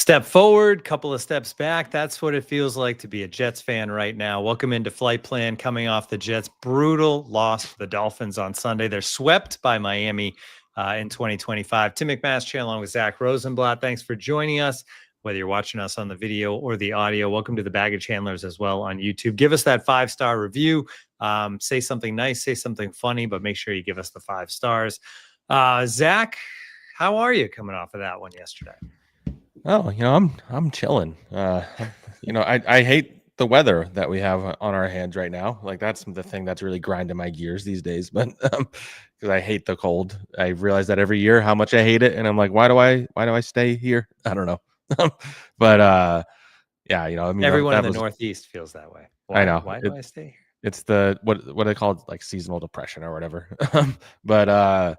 Step forward, couple of steps back. That's what it feels like to be a Jets fan right now. Welcome into Flight Plan, coming off the Jets' brutal loss to the Dolphins on Sunday. They're swept by Miami in 2025. Tim McMaster along with Zack Rosenblatt. Thanks for joining us, whether you're watching us on the video or the audio. Welcome to the Baggage Handlers as well on YouTube. Give us that 5-star review. Say something nice, say something funny, but make sure you give us the 5 stars. Zack, how are you coming off of that one yesterday? Oh, I'm chilling. I hate the weather that we have on our hands right now. Like that's the thing that's really grinding my gears these days. But because I hate the cold, I realize that every year how much I hate it, and I'm like, why do I stay here? I don't know. But yeah, I mean, everyone in the Northeast feels that way. I know. Why do I stay here? It's the what they call it, like seasonal depression or whatever. But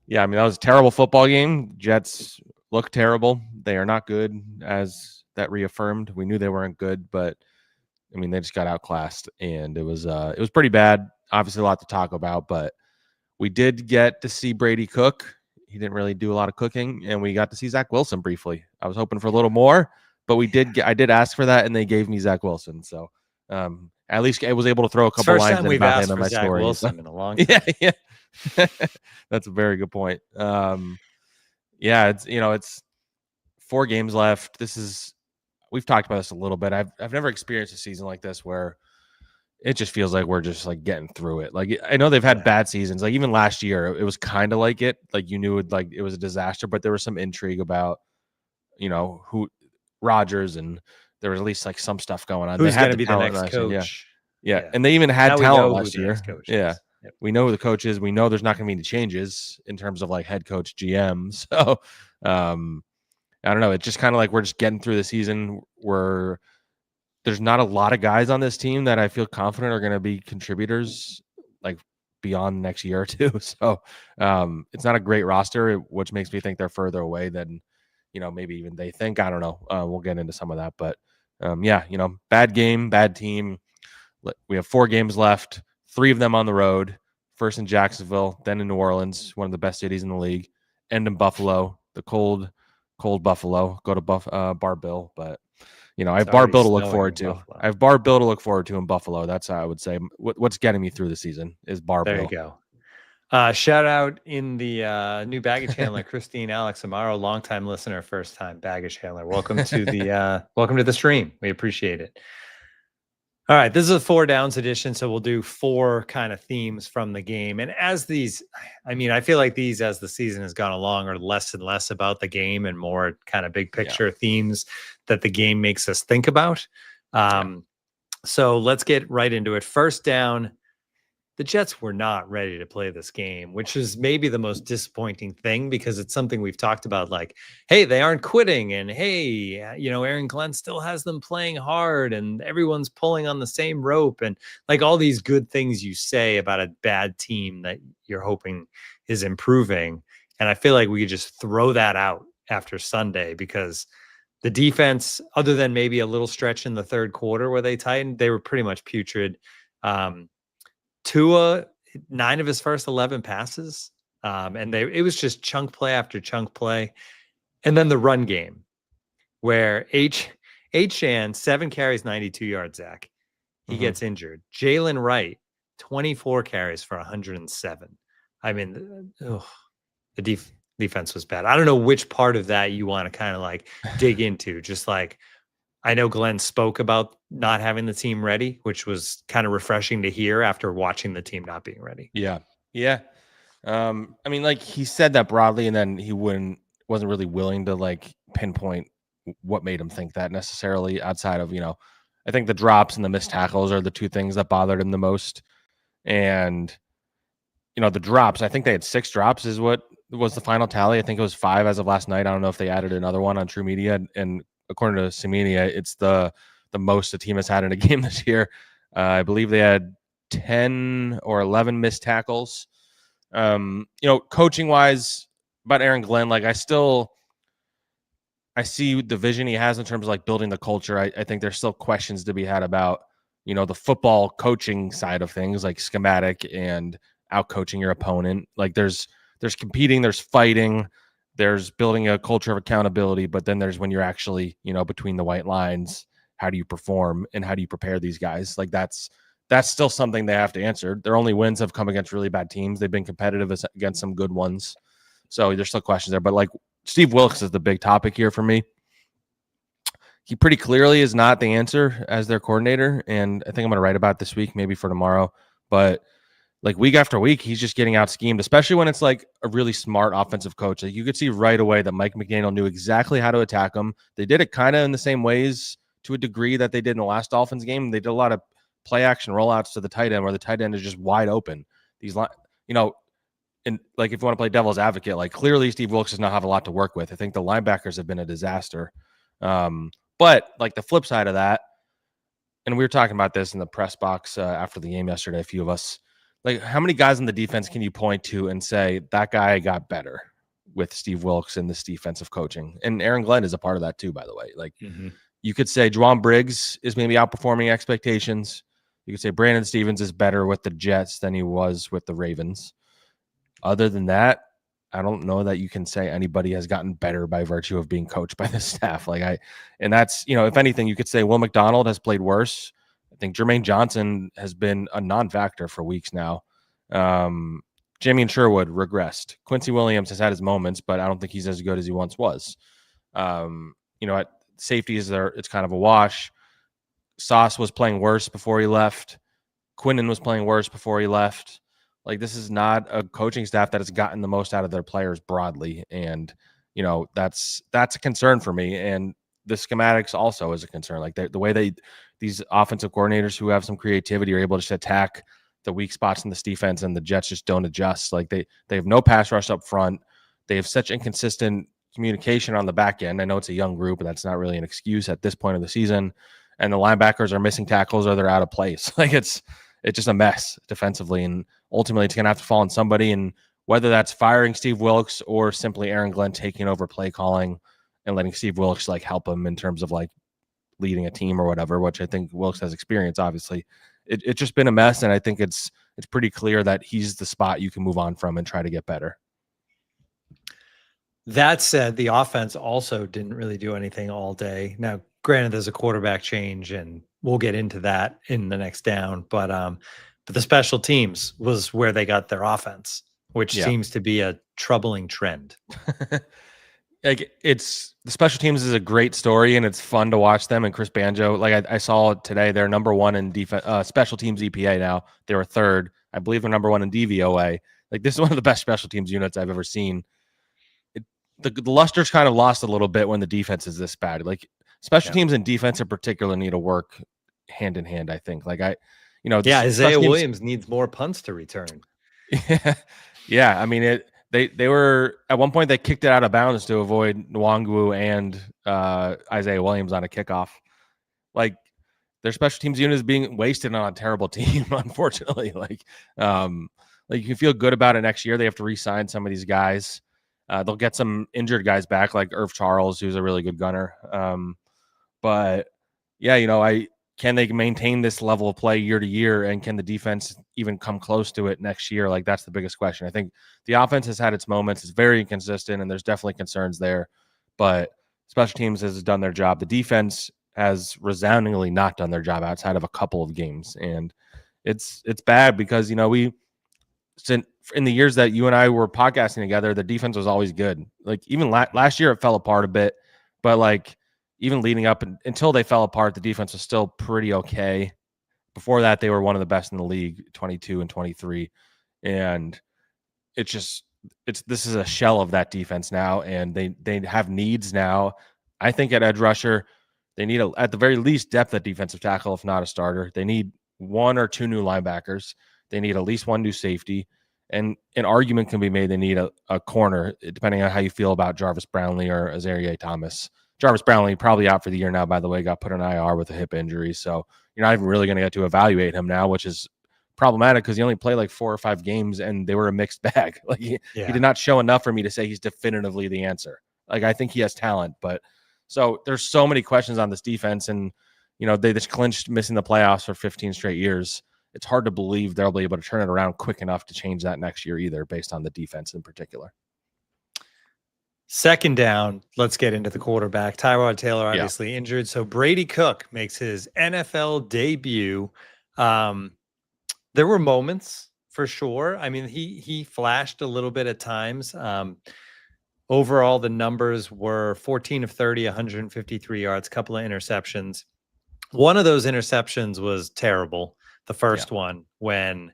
yeah, I mean, that was a terrible football game. Jets look terrible. They are not good, as that reaffirmed. We knew they weren't good, but I mean, they just got outclassed, and it was pretty bad. Obviously, a lot to talk about, but we did get to see Brady Cook. He didn't really do a lot of cooking, and we got to see Zach Wilson briefly. I was hoping for a little more, but I did ask for that, and they gave me Zach Wilson. So at least I was able to throw a couple lines in about him in my story. Wilson in a long time. Yeah. That's a very good point. Yeah, it's 4 games left. We've talked about this a little bit. I've never experienced a season like this where it just feels like we're just like getting through it. Like I know they've had bad seasons. Like even last year, it was kind of like it. Like you knew it was a disaster, but there was some intrigue about who Rodgers, and there was at least like some stuff going on. Who's going to be the next coach? Yeah, and they even had talent last year. Yeah. Yep. We know who the coach is. We know there's not going to be any changes in terms of like head coach, GM. So I don't know. It's just kind of like we're just getting through the season where there's not a lot of guys on this team that I feel confident are going to be contributors like beyond next year or two. So it's not a great roster, which makes me think they're further away than, maybe even they think. I don't know. We'll get into some of that. But yeah, bad game, bad team. We have 4 games left, 3 of them on the road. First in Jacksonville, then in New Orleans, one of the best cities in the league, and in Buffalo, the cold Buffalo. Go to Bar Bill, but I have Bar Bill to look forward to. I have Bar Bill to look forward to in Buffalo. That's how I would say what's getting me through the season is Bar Bill. There you go. Shout out in the new baggage handler, Christine Alex Amaro, longtime listener, first time baggage handler. Welcome to the stream. We appreciate it. All right, this is a 4 downs edition, so we'll do 4 kind of themes from the game. And as I feel like these, as the season has gone along, are less and less about the game and more kind of big picture themes that the game makes us think about. So let's get right into it. First down, the Jets were not ready to play this game, which is maybe the most disappointing thing because it's something we've talked about, like, hey, they aren't quitting, and hey, Aaron Glenn still has them playing hard, and everyone's pulling on the same rope, and like all these good things you say about a bad team that you're hoping is improving. And I feel like we could just throw that out after Sunday because the defense, other than maybe a little stretch in the third quarter where they tightened, they were pretty much putrid. Tua, 9 of his first 11 passes, and it was just chunk play after chunk play. And then the run game where H-Shan, 7 carries, 92 yards, Zach. He gets injured. Jalen Wright, 24 carries for 107. I mean, the defense was bad. I don't know which part of that you want to kind of like dig into. Just like, I know Glenn spoke about not having the team ready, which was kind of refreshing to hear after watching the team not being ready. Yeah. I mean, like he said that broadly, and then he wasn't really willing to like pinpoint what made him think that necessarily outside of, I think the drops and the missed tackles are the 2 things that bothered him the most. And, the drops, I think they had 6 drops is what was the final tally. I think it was 5 as of last night. I don't know if they added another one on True Media, and according to Semenia, it's the most the team has had in a game this year. I believe they had 10 or 11 missed tackles. Coaching wise about Aaron Glenn, like I see the vision he has in terms of like building the culture. I think there's still questions to be had about, the football coaching side of things, like schematic and out coaching your opponent. Like there's competing, there's fighting. There's building a culture of accountability, but then there's when you're actually, between the white lines, how do you perform and how do you prepare these guys? Like that's still something they have to answer. Their only wins have come against really bad teams. They've been competitive against some good ones. So there's still questions there. But like Steve Wilkes is the big topic here for me. He pretty clearly is not the answer as their coordinator. And I think I'm going to write about this week, maybe for tomorrow. But like week after week, he's just getting out schemed, especially when it's like a really smart offensive coach. Like you could see right away that Mike McDaniel knew exactly how to attack him. They did it kind of in the same ways to a degree that they did in the last Dolphins game. They did a lot of play action rollouts to the tight end where the tight end is just wide open. These, and like if you want to play devil's advocate, like clearly Steve Wilkes does not have a lot to work with. I think the linebackers have been a disaster. But like the flip side of that, and we were talking about this in the press box after the game yesterday, a few of us, like how many guys on the defense can you point to and say that guy got better with Steve Wilkes and this defensive coaching? And Aaron Glenn is a part of that too, by the way. Like you could say Juwan Briggs is maybe outperforming expectations. You could say Brandon Stevens is better with the Jets than he was with the Ravens. Other than that, I don't know that you can say anybody has gotten better by virtue of being coached by the staff. And that's, if anything, you could say Will McDonald has played worse. I think Jermaine Johnson has been a non-factor for weeks now. Jamie Sherwood regressed. Quincy Williams has had his moments, but I don't think he's as good as he once was. At safety is there, it's kind of a wash. Sauce was playing worse before he left. Quinnen was playing worse before he left. Like this is not a coaching staff that has gotten the most out of their players broadly. And, that's a concern for me. And the schematics also is a concern. Like the way these offensive coordinators who have some creativity are able to just attack the weak spots in this defense, and the Jets just don't adjust. Like they have no pass rush up front. They have such inconsistent communication on the back end. I know it's a young group, but that's not really an excuse at this point of the season. And the linebackers are missing tackles or they're out of place. Like it's just a mess defensively. And ultimately it's going to have to fall on somebody. And whether that's firing Steve Wilkes or simply Aaron Glenn taking over play calling and letting Steve Wilkes like help him in terms of like leading a team or whatever, which I think Wilkes has experience, obviously. It's just been a mess. And I think it's pretty clear that he's the spot you can move on from and try to get better. That said, the offense also didn't really do anything all day. Now, granted, there's a quarterback change, and we'll get into that in the next down. But the special teams was where they got their offense, which seems to be a troubling trend. Like it's the special teams is a great story, and it's fun to watch them. And Chris Banjo, like I saw today, they're number one in defense, special teams EPA now. They were third. I believe they're number one in DVOA. Like this is one of the best special teams units I've ever seen. The luster's kind of lost a little bit when the defense is this bad. Like special teams and defense in particular need to work hand in hand, I think. Like Isaiah Williams needs more punts to return. Yeah. I mean, they were at one point they kicked it out of bounds to avoid Nwangwu and Isaiah Williams on a kickoff. Like their special teams unit is being wasted on a terrible team, unfortunately. Like you can feel good about it next year. They have to re-sign some of these guys. They'll get some injured guys back, like Irv Charles, who's a really good gunner. But yeah, can they maintain this level of play year to year, and can the defense even come close to it next year? Like that's the biggest question. I think the offense has had its moments. It's very inconsistent, and there's definitely concerns there. But special teams has done their job. The defense has resoundingly not done their job outside of a couple of games, and it's bad because in the years that you and I were podcasting together, the defense was always good. Like even last year, it fell apart a bit, but like even leading up until they fell apart, the defense was still pretty okay. Before that, they were one of the best in the league, 22 and 23. And this is a shell of that defense now. And they have needs now. I think at edge rusher, they need at the very least depth at defensive tackle, if not a starter. They need one or two new linebackers. They need at least one new safety. And an argument can be made they need a corner, depending on how you feel about Jarvis Brownlee or Azariah Thomas. Jarvis Brownlee probably out for the year now, by the way, got put on IR with a hip injury. So you're not even really going to get to evaluate him now, which is problematic because he only played like 4 or 5 games and they were a mixed bag. Like he did not show enough for me to say he's definitively the answer. Like I think he has talent, but so there's so many questions on this defense, and they just clinched missing the playoffs for 15 straight years. It's hard to believe they'll be able to turn it around quick enough to change that next year either, based on the defense in particular. Second down, let's get into the quarterback. Tyrod Taylor obviously injured. So Brady Cook makes his NFL debut. There were moments for sure. I mean, he flashed a little bit at times. Overall, the numbers were 14 of 30, 153 yards, couple of interceptions. One of those interceptions was terrible. The first one when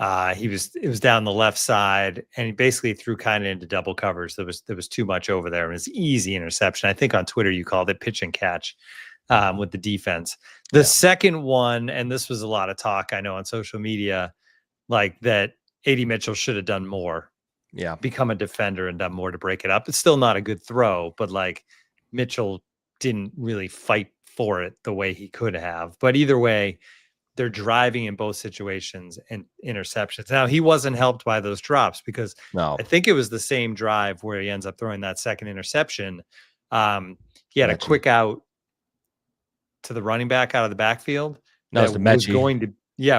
it was down the left side, and he basically threw kind of into double covers. There was too much over there. It was easy interception. I think on Twitter you called it pitch and catch with the defense. The second one, and this was a lot of talk I know on social media, like that AD Mitchell should have done more. Yeah, become a defender and done more to break it up. It's still not a good throw, but like Mitchell didn't really fight for it the way he could have. But either way, they're driving in both situations and interceptions. Now, he wasn't helped by those drops because I think it was the same drive where he ends up throwing that second interception. He had a quick out to the running back out of the backfield. No, it was going to,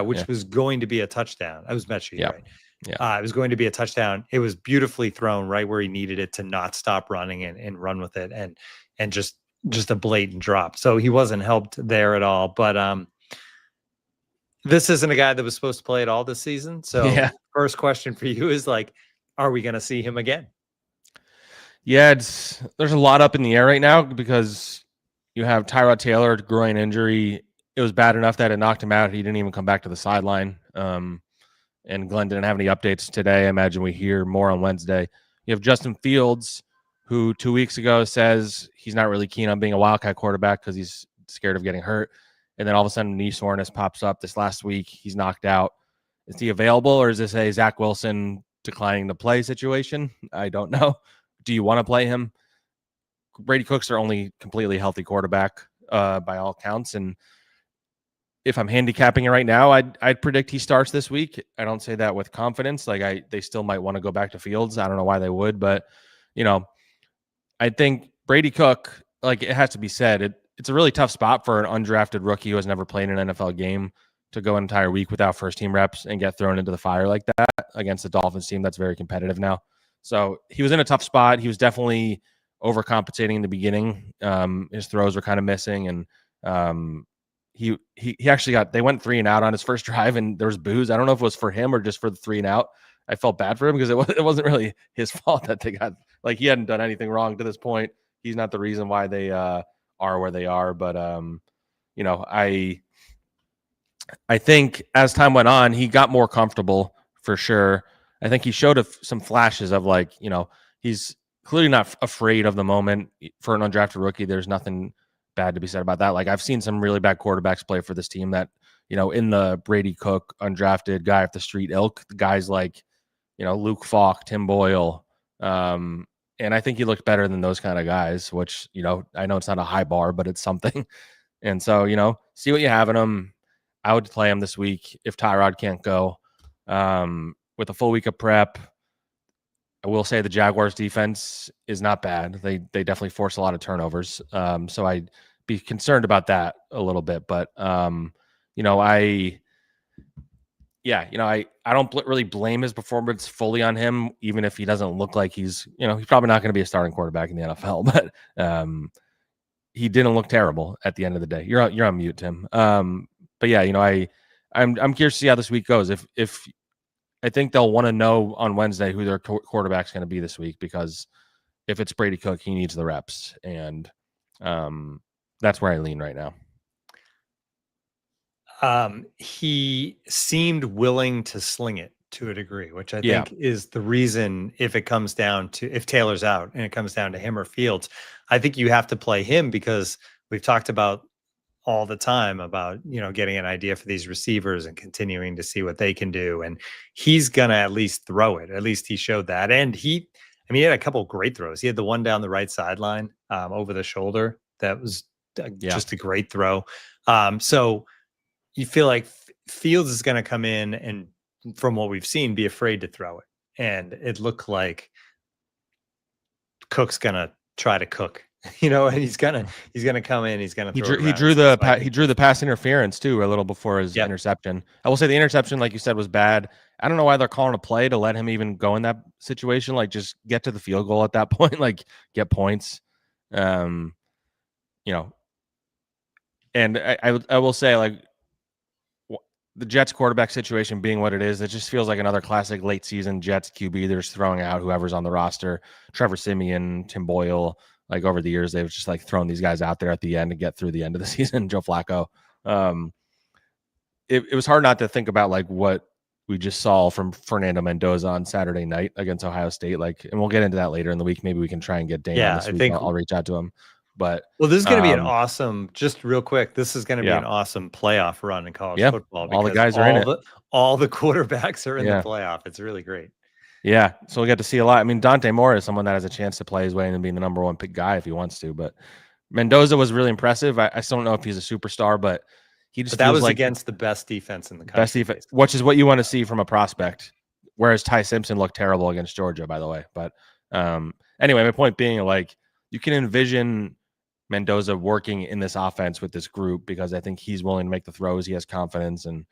which was going to be a touchdown. That was Mechie, right? Yeah. It was going to be a touchdown. It was beautifully thrown right where he needed it to not stop running and run with it and just a blatant drop. So he wasn't helped there at all. But this isn't a guy that was supposed to play at all this season. So first question for you is like, are we going to see him again? Yeah, there's a lot up in the air right now because you have Tyrod Taylor, groin injury. It was bad enough that it knocked him out. He didn't even come back to the sideline. And Glenn didn't have any updates today. I imagine we hear more on Wednesday. You have Justin Fields, who 2 weeks ago says he's not really keen on being a Wildcat quarterback because he's scared of getting hurt. And then all of a sudden, knee soreness pops up this last week. He's knocked out. Is he available, or is this a Zach Wilson declining to play situation? I don't know. Do you want to play him? Brady Cook's their only completely healthy quarterback by all counts. And if I'm handicapping it right now, I'd predict he starts this week. I don't say that with confidence. Like they still might want to go back to Fields. I don't know why they would, but I think Brady Cook, like it has to be said, it's a really tough spot for an undrafted rookie who has never played an NFL game to go an entire week without first team reps and get thrown into the fire like that against the Dolphins team that's very competitive now. So he was in a tough spot. He was definitely overcompensating in the beginning. His throws were kind of missing, and he actually they went 3 and out on his first drive, and there was boos. I don't know if it was for him or just for the 3 and out. I felt bad for him because it wasn't really his fault that they got, like, he hadn't done anything wrong to this point. He's not the reason why they are where they are. But I think as time went on, he got more comfortable for sure. I think he showed some flashes of he's clearly not afraid of the moment. For an undrafted rookie, there's nothing bad to be said about that. Like, I've seen some really bad quarterbacks play for this team that, in the Brady Cook undrafted guy off the street ilk, guys like, Luke Falk, Tim Boyle. And I think he looked better than those kind of guys, which, I know it's not a high bar, but it's something. And so, see what you have in him. I would play him this week if Tyrod can't go. With a full week of prep, I will say the Jaguars defense is not bad. They definitely force a lot of turnovers. So I'd be concerned about that a little bit. But, I don't really blame his performance fully on him, even if he doesn't look like he's probably not going to be a starting quarterback in the NFL. But he didn't look terrible at the end of the day. You're on mute, Tim. But yeah, I'm curious to see how this week goes. If I think they'll want to know on Wednesday who their quarterback's going to be this week, because if it's Brady Cook, he needs the reps, and that's where I lean right now. He seemed willing to sling it to a degree, which I think is the reason. If Taylor's out and it comes down to him or Fields, I think you have to play him, because we've talked about all the time about, getting an idea for these receivers and continuing to see what they can do. And he's going to at least throw it. At least he showed that. And he had a couple of great throws. He had the one down the right sideline over the shoulder. That was just a great throw. So you feel like Fields is going to come in and, from what we've seen, be afraid to throw it. And it looked like Cook's going to try to cook. And he's gonna come in. He's gonna. He drew the pass interference too a little before his interception. I will say the interception, like you said, was bad. I don't know why they're calling a play to let him even go in that situation. Like, just get to the field goal at that point, like get points. You know, and I will say, like, the Jets quarterback situation being what it is, it just feels like another classic late season Jets QB. They're just throwing out whoever's on the roster. Trevor Siemian, Tim Boyle. Like, over the years, they've just like thrown these guys out there at the end to get through the end of the season. Joe Flacco. It was hard not to think about like what we just saw from Fernando Mendoza on Saturday night against Ohio State. Like, and we'll get into that later in the week. Maybe we can try and get Dane on Yeah, this I week. think I'll reach out to him. But well, this is going to be an awesome. Just real quick, this is going to be yeah, an awesome playoff run in college yeah, football all the because guys are in it. all the quarterbacks are in the Yeah. playoff. It's really great. Yeah, so we get to see a lot. I mean, Dante Moore is someone that has a chance to play his way into being the number one pick guy if he wants to. But Mendoza was really impressive. I still don't know if he's a superstar, but he just But that feels was like against the best defense in the country, best defense, which is what you want to see from a prospect. Whereas Ty Simpson looked terrible against Georgia, by the way. But anyway, my point being, like, you can envision Mendoza working in this offense with this group because I think he's willing to make the throws. He has confidence and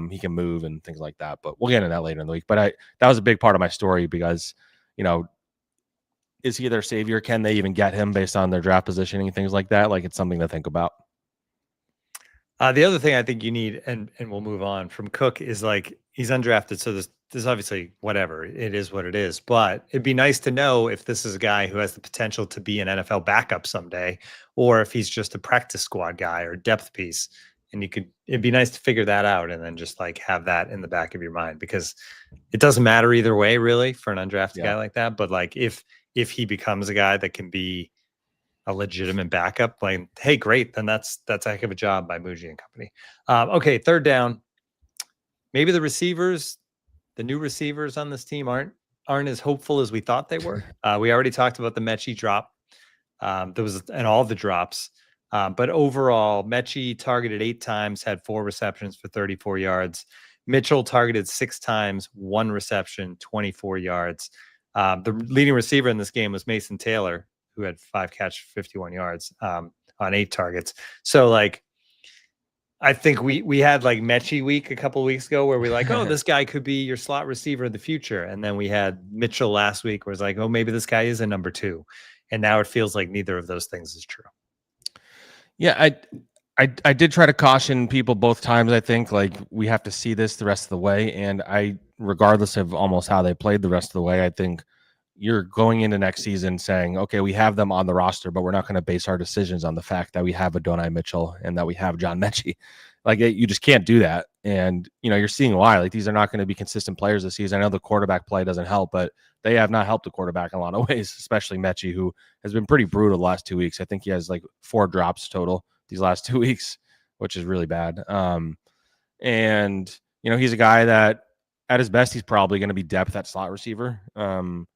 he can move and things like that. But we'll get into that later in the week. But that was a big part of my story because, you know, is he their savior? Can they even get him based on their draft positioning and things like that? Like, it's something to think about. The other thing I think you need, and we'll move on from Cook, is like he's undrafted, so this obviously whatever it is what it is. But it'd be nice to know if this is a guy who has the potential to be an NFL backup someday, or if he's just a practice squad guy or depth piece. And it'd be nice to figure that out and then just like have that in the back of your mind because it doesn't matter either way, really, for an undrafted guy like that. But like if he becomes a guy that can be a legitimate backup, like, hey, great, then that's a heck of a job by Muji and company. Okay, third down. Maybe the new receivers on this team aren't as hopeful as we thought they were. We already talked about the Mechie drop. There was and all the drops. But overall, Mechie targeted 8 times, had 4 receptions for 34 yards. Mitchell targeted 6 times, 1 reception, 24 yards. The leading receiver in this game was Mason Taylor, who had 5 catch, 51 yards on 8 targets. So like, I think we had like Mechie week a couple of weeks ago where we're like, oh, this guy could be your slot receiver in the future. And then we had Mitchell last week where it's like, oh, maybe this guy is a number 2. And now it feels like neither of those things is true. Yeah, I did try to caution people both times. I think like we have to see this the rest of the way. And regardless of almost how they played the rest of the way, I think you're going into next season saying, okay, we have them on the roster, but we're not going to base our decisions on the fact that we have Adonai Mitchell and that we have John Mechie. Like, you just can't do that. And, you know, you're seeing why. Like, these are not going to be consistent players this season. I know the quarterback play doesn't help, but they have not helped the quarterback in a lot of ways, especially Mechie, who has been pretty brutal the last 2 weeks. I think he has like 4 drops total these last 2 weeks, which is really bad. And, you know, he's a guy that at his best, he's probably going to be depth at slot receiver.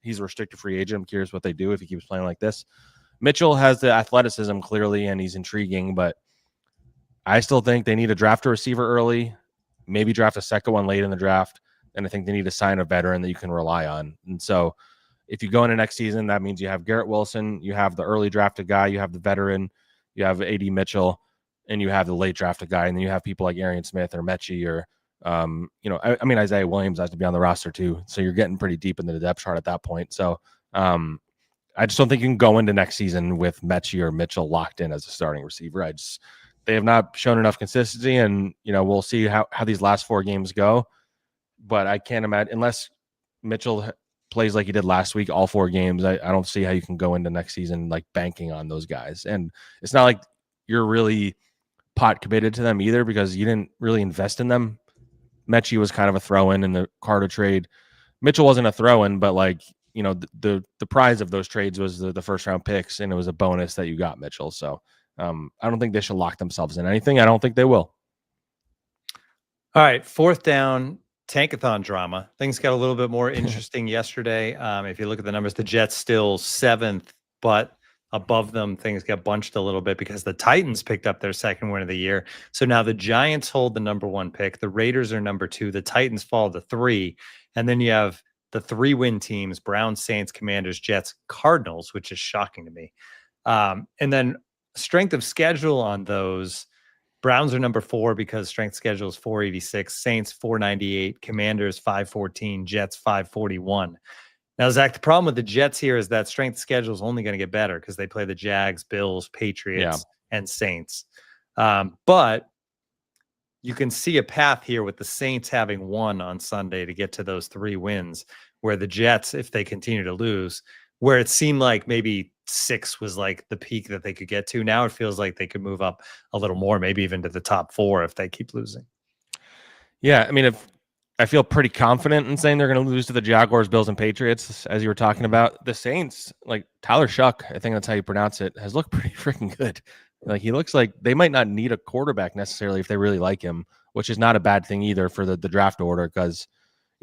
He's a restricted free agent. I'm curious what they do if he keeps playing like this. Mitchell has the athleticism clearly, and he's intriguing, but I still think they need to draft a receiver early, maybe draft a second one late in the draft. And I think they need to sign a veteran that you can rely on. And so if you go into next season, that means you have Garrett Wilson, you have the early drafted guy, you have the veteran, you have AD Mitchell, and you have the late drafted guy. And then you have people like Arian Smith or Mechie or, you know, I mean, Isaiah Williams has to be on the roster too. So you're getting pretty deep into the depth chart at that point. So I just don't think you can go into next season with Mechie or Mitchell locked in as a starting receiver. They have not shown enough consistency, and, you know, we'll see how these last 4 games go. But I can't imagine, unless Mitchell plays like he did last week, all 4 games, I don't see how you can go into next season like banking on those guys. And it's not like you're really pot committed to them either because you didn't really invest in them. Mechie was kind of a throw-in the Carter trade. Mitchell wasn't a throw-in, but like, you know, the prize of those trades was the first round picks, and it was a bonus that you got Mitchell. So I don't think they should lock themselves in anything. I don't think they will. All right, 4th down, Tankathon drama. Things got a little bit more interesting yesterday. If you look at the numbers, the Jets still 7th, but above them, things got bunched a little bit because the Titans picked up their 2nd win of the year. So now the Giants hold the number 1 pick. The Raiders are number 2. The Titans fall to 3. And then you have the 3-win teams, Browns, Saints, Commanders, Jets, Cardinals, which is shocking to me. And then strength of schedule on those, Browns are number 4 because strength schedule is 486, Saints 498, Commanders 514, Jets 541. Now, Zach, the problem with the Jets here is that strength schedule is only going to get better because they play the Jags, Bills, Patriots, and Saints. But you can see a path here with the Saints having won on Sunday to get to those 3 wins, where the Jets, if they continue to lose, where it seemed like maybe 6 was like the peak that they could get to. Now it feels like they could move up a little more, maybe even to the top 4 if they keep losing. Yeah, I mean, if I feel pretty confident in saying they're going to lose to the Jaguars, Bills, and Patriots, as you were talking about. The Saints, like Tyler Shuck, I think that's how you pronounce it, has looked pretty freaking good. Like he looks like they might not need a quarterback necessarily if they really like him, which is not a bad thing either for the draft order because,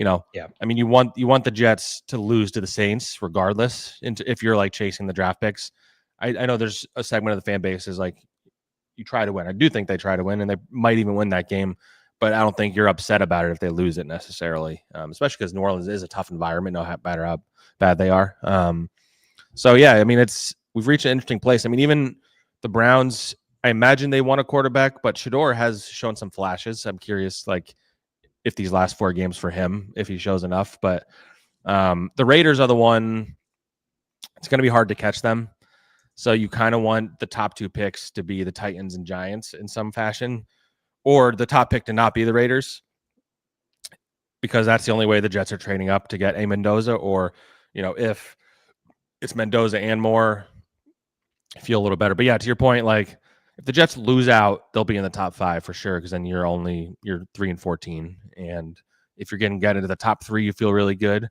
I mean, you want the Jets to lose to the Saints regardless. If you're like chasing the draft picks, I know there's a segment of the fan base is like you try to win. I do think they try to win, and they might even win that game. But I don't think you're upset about it if they lose it necessarily, especially because New Orleans is a tough environment, no matter how bad they are. So yeah, I mean, we've reached an interesting place. I mean, even the Browns, I imagine they want a quarterback, but Shador has shown some flashes. I'm curious, like, if these last 4 games for him, if he shows enough. But the Raiders are the one, it's going to be hard to catch them. So you kind of want the top 2 picks to be the Titans and Giants in some fashion, or the top pick to not be the Raiders, because that's the only way the Jets are trading up to get a Mendoza, or, if it's Mendoza and more, I feel a little better. But yeah, to your point, like if the Jets lose out, they'll be in the top 5 for sure, because then you're 3-14. And if you're getting into the top 3, you feel really good.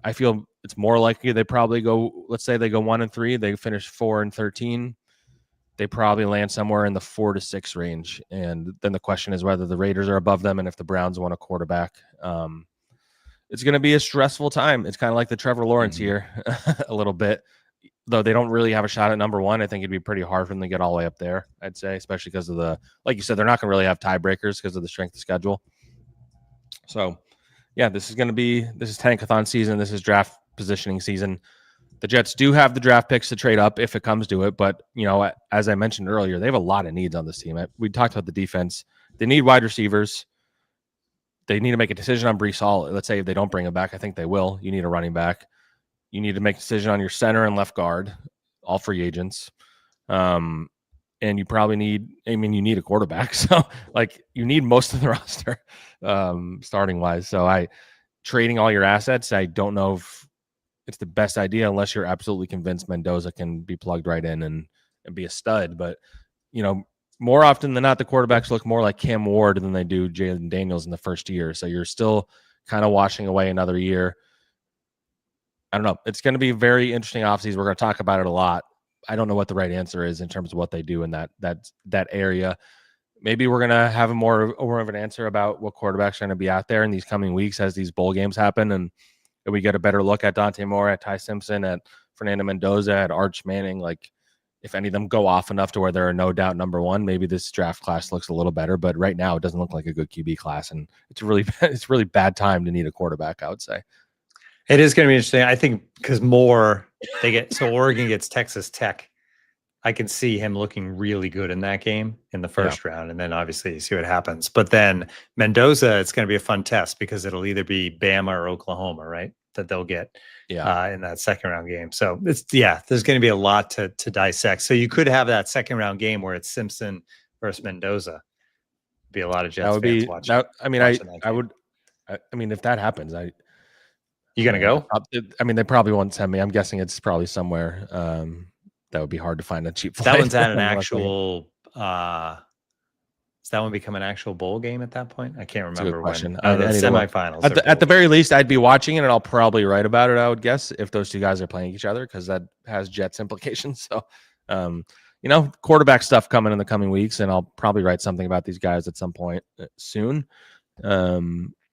I feel it's more likely they probably go, let's say they go 1-3, they finish 4-13. They probably land somewhere in the 4 to 6 range. And then the question is whether the Raiders are above them and if the Browns want a quarterback. It's going to be a stressful time. It's kind of like the Trevor Lawrence year a little bit, though they don't really have a shot at number 1. I think it'd be pretty hard for them to get all the way up there, I'd say, especially because of like you said, they're not going to really have tiebreakers because of the strength of schedule. So yeah, this is Tankathon season. This is draft positioning season. The Jets do have the draft picks to trade up if it comes to it. But, as I mentioned earlier, they have a lot of needs on this team. We talked about the defense. They need wide receivers. They need to make a decision on Breece Hall. Let's say if they don't bring him back, I think they will. You need a running back. You need to make a decision on your center and left guard, all free agents. And you probably need a quarterback. So, like, you need most of the roster starting-wise. So, trading all your assets, I don't know if it's the best idea unless you're absolutely convinced Mendoza can be plugged right in and be a stud. But, more often than not, the quarterbacks look more like Cam Ward than they do Jalen Daniels in the first year. So you're still kind of washing away another year. I don't know. It's going to be a very interesting offseason. We're going to talk about it a lot. I don't know what the right answer is in terms of what they do in that area. Maybe we're going to have more of an answer about what quarterbacks are going to be out there in these coming weeks as these bowl games happen. And we get a better look at Dante Moore, at Ty Simpson, at Fernando Mendoza, at Arch Manning. Like, if any of them go off enough to where they're no doubt number 1, maybe this draft class looks a little better. But right now, it doesn't look like a good QB class, and it's a really bad time to need a quarterback, I would say. It is going to be interesting. I think because Oregon gets Texas Tech. I can see him looking really good in that game in the first round, and then obviously you see what happens. But then Mendoza, it's going to be a fun test because it'll either be Bama or Oklahoma, right? That they'll get in that second round game. So there's going to be a lot to dissect. So you could have that second round game where it's Simpson versus Mendoza. Be a lot of Jets fans watching. If that happens, you gonna go? They probably won't send me. I'm guessing it's probably somewhere. That would be hard to find a cheap flight. That one's at an actual. Does that one become an actual bowl game at that point? I can't remember when. The semifinals. At the very least, I'd be watching it, and I'll probably write about it, I would guess, if those two guys are playing each other, because that has Jets implications. So, quarterback stuff coming in the coming weeks, and I'll probably write something about these guys at some point soon.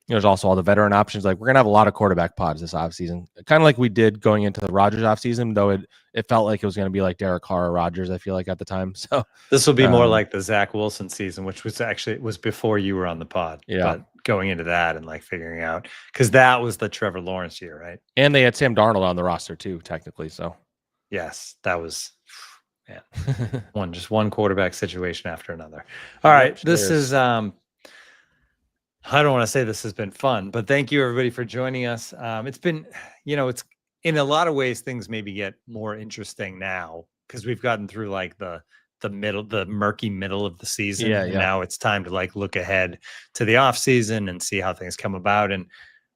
There's also all the veteran options. Like, we're going to have a lot of quarterback pods this offseason, kind of like we did going into the Rodgers offseason, though it felt like it was going to be like Derek Carr or Rodgers, I feel like, at the time. So this will be more like the Zach Wilson season, which was before you were on the pod. Yeah. But going into that and like figuring out, because that was the Trevor Lawrence year, right? And they had Sam Darnold on the roster too, technically. So yes, that was man. Just one quarterback situation after another. All right. This is I don't want to say this has been fun, but thank you everybody for joining us. It's been, it's in a lot of ways things maybe get more interesting now because we've gotten through like the murky middle of the season. Yeah, and yeah. now it's time to like look ahead to the off season and see how things come about. And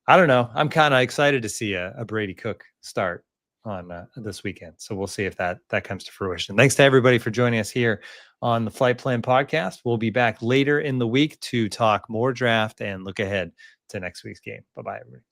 I don't know, I'm kind of excited to see a Brady Cook start on this weekend. So we'll see if that comes to fruition. Thanks to everybody for joining us here on the Flight Plan podcast. We'll be back later in the week to talk more draft and look ahead to next week's game. Bye-bye, everybody.